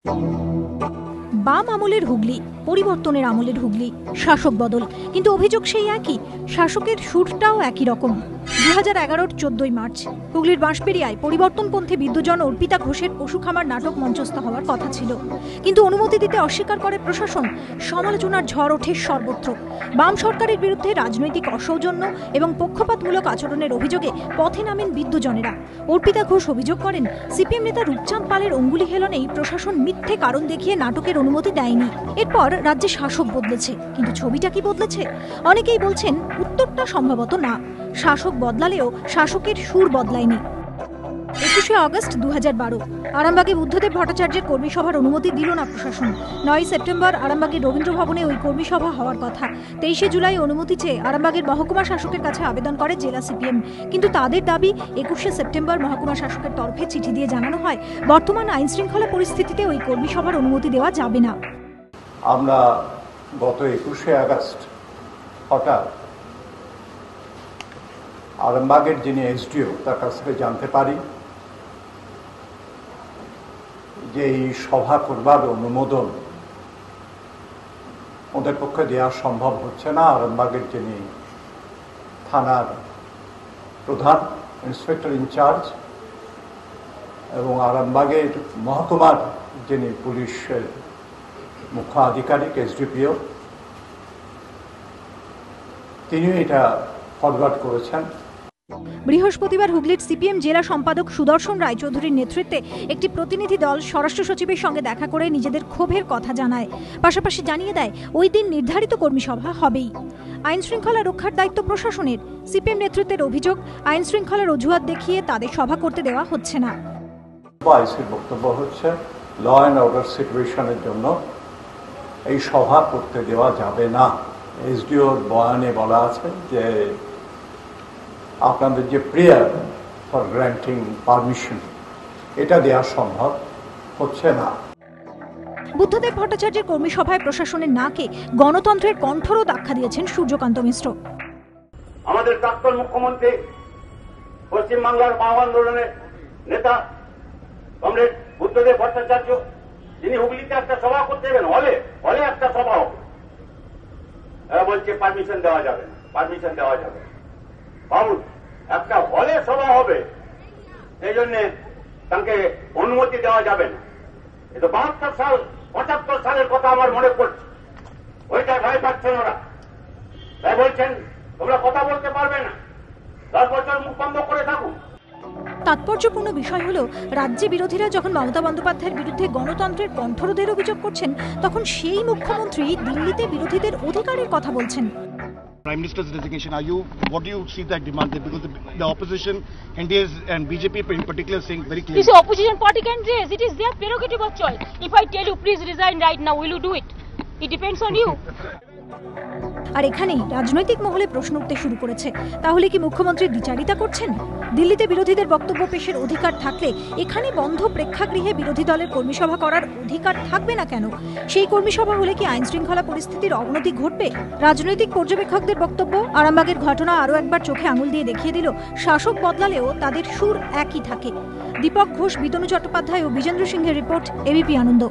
বাম আমলের হুগলি, পরিবর্তনের আমলের হুগলি, শাসক বদল, কিন্তু অভিযোগ সেই একই, শাসকের সুরটাও একই রকম। 2011-র 14ই মার্চ হুগলির বাঁশবেড়িয়ায় পরিবর্তনপন্থী বিদ্যুজন অর্পিতা ঘোষের পশু খামার নাটক মঞ্চস্থ হওয়ার কথা ছিল, কিন্তু অনুমতি দিতে অস্বীকার করে প্রশাসন। সমালোচনার ঝড় ওঠে সর্বত্র। বাম সরকারের বিরুদ্ধে রাজনৈতিক অসৌজন্য এবং পক্ষপাতমূলক আচরণের অভিযোগে পথে নামেন বিদ্যুজনেরা। অর্পিতা ঘোষ অভিযোগ করেন, সিপিএম নেতা রূপচাঁদ পালের অঙ্গুলি হেলনেই প্রশাসন মিথ্যে কারণ দেখিয়ে নাটকের অনুমতি দেয়নি। এরপর রাজ্যে শাসক বদলেছে, কিন্তু ছবিটা কি বদলেছে? অনেকেই বলছেন উত্তরটা সম্ভবত না। শাসক বদলালেও শাসকের সুর বদলায়নি। 21শে আগস্ট 2012 আরামবাগে বুদ্ধদেব ভট্টাচার্যের কর্মী সভার অনুমতি দিল না প্রশাসন। 9ই সেপ্টেম্বর আরামবাগের রবীন্দ্র ভবনে ওই কর্মী সভা হওয়ার কথা। 23শে জুলাই অনুমতি চেয়ে আরামবাগের মহকুমা শাসকের কাছে আবেদন করে জেলা সিপিএম, কিন্তু তাদের দাবি 21শে সেপ্টেম্বর মহকুমা শাসকের তরফে চিঠি দিয়ে জানানো হয় বর্তমান আইন শৃঙ্খলা পরিস্থিতিতে ওই কর্মী সভার অনুমতি দেওয়া যাবে না। আমরা গত 21শে আগস্ট হঠাৎ আরামবাগের যিনি এসডিও তার কাছ থেকে জানতে পারি যে এই সভা করবার অনুমোদন ওদের পক্ষে দেওয়া সম্ভব হচ্ছে না। আরামবাগের যিনি থানার প্রধান, ইন্সপেক্টর ইনচার্জ, এবং আরামবাগের মহকুমার যিনি পুলিশের মুখ্য আধিকারিক এসডিপিও, তিনি এটা ফরওয়ার্ড করেছেন। বৃহস্পতিবার হুগলির সিপিএম জেলা সম্পাদক সুদর্শন রায়চৌধুরীর নেতৃত্বে একটি প্রতিনিধি দল স্বরাষ্ট্র সচিবের সঙ্গে দেখা করে নিজেদের ক্ষোভের কথা জানায়। পাশাপাশি জানিয়ে দেয় ওই দিন নির্ধারিত কর্মী সভা হবেই। আইন শৃঙ্খলা রক্ষার দায়িত্ব প্রশাসনের। সিপিএম নেতৃত্বের অভিযোগ, আইন শৃঙ্খলার অজুহাত দেখিয়ে তাদের সভা করতে দেওয়া হচ্ছে না। আইসির বক্তব্য হচ্ছে ল অ্যান্ড অর্ডার সিচুয়েশনের জন্য এই সভা করতে দেওয়া যাবে না। এসডিওর বয়ানে বলা আছে যে আপনাদের যে প্রেয়ার ফর গ্র্যান্টিং পারমিশন, এটা দেওয়া সম্ভব হচ্ছে না। বুদ্ধদেব ভট্টাচার্যের কর্মী সভায় প্রশাসনের নাকে গণতন্ত্রের কণ্ঠরোধ আখ্যা দিয়েছেন সূর্যকান্ত মিশ্র। আমাদের প্রাক্তন মুখ্যমন্ত্রী, পশ্চিমবাংলার বাম আন্দোলনের নেতা কমরেড বুদ্ধদেব ভট্টাচার্য, যিনি হুগলিতে একটা সভা করতে দেবেন, হলে একটা সভা হবে, এরা বলছে পারমিশন দেওয়া যাবে না, পারমিশন দেওয়া যাবে না। বাবু, একটা হলে সভা হবে, সেই জন্য তাকে অনুমতি দেওয়া যাবে না। এটা 72 সাল 75 সালের কথা আমার মনে পড়ছে। ওইটা ভয় পাচ্ছেন ওরা, তাই বলছেন তোমরা কথা বলতে পারবে না, 10 বছর মুখ বন্ধ করে থাকুন। তাৎপর্যপূর্ণ বিষয় হলো, রাজ্যে বিরোধীরা যখন মমতা বন্দ্যোপাধ্যায়ের বিরুদ্ধে গণতন্ত্রের কণ্ঠরোধের অভিযোগ করছেন, তখন সেই মুখ্যমন্ত্রী দিল্লিতে বিরোধীদের অধিকারের কথা বলছেন। Prime Minister's resignation, what do you see that demand there? Because the opposition, NDA and BJP in particular saying very clearly. This opposition party can raise, it is their prerogative of choice. If I tell you please resign right now, will you do it? It depends on you. আর এখানেই রাজনৈতিক মহলে প্রশ্ন উঠতে শুরু করেছে, তাহলে কি মুখ্যমন্ত্রী দ্বিচারিতা করছেন? দিল্লিতে বিরোধীদের বক্তব্য পেশের অধিকার থাকলে এখানে বন্ধ প্রেক্ষাগৃহে বিরোধী দলের কর্মী সভা করার অধিকার থাকবে না কেন? সেই কর্মী সভা হলে কি আইন শৃঙ্খলা পরিস্থিতির অবনতি ঘটবে? রাজনৈতিক পর্যবেক্ষকদের বক্তব্য, আরামবাগের ঘটনা আরও একবার চোখে আঙুল দিয়ে দেখিয়ে দিল, শাসক বদলালেও তাদের সুর একই থাকে। দীপক ঘোষ, বিতনু চট্টোপাধ্যায় ও বিজেন্দ্র সিংহের রিপোর্ট, এবিপি আনন্দ।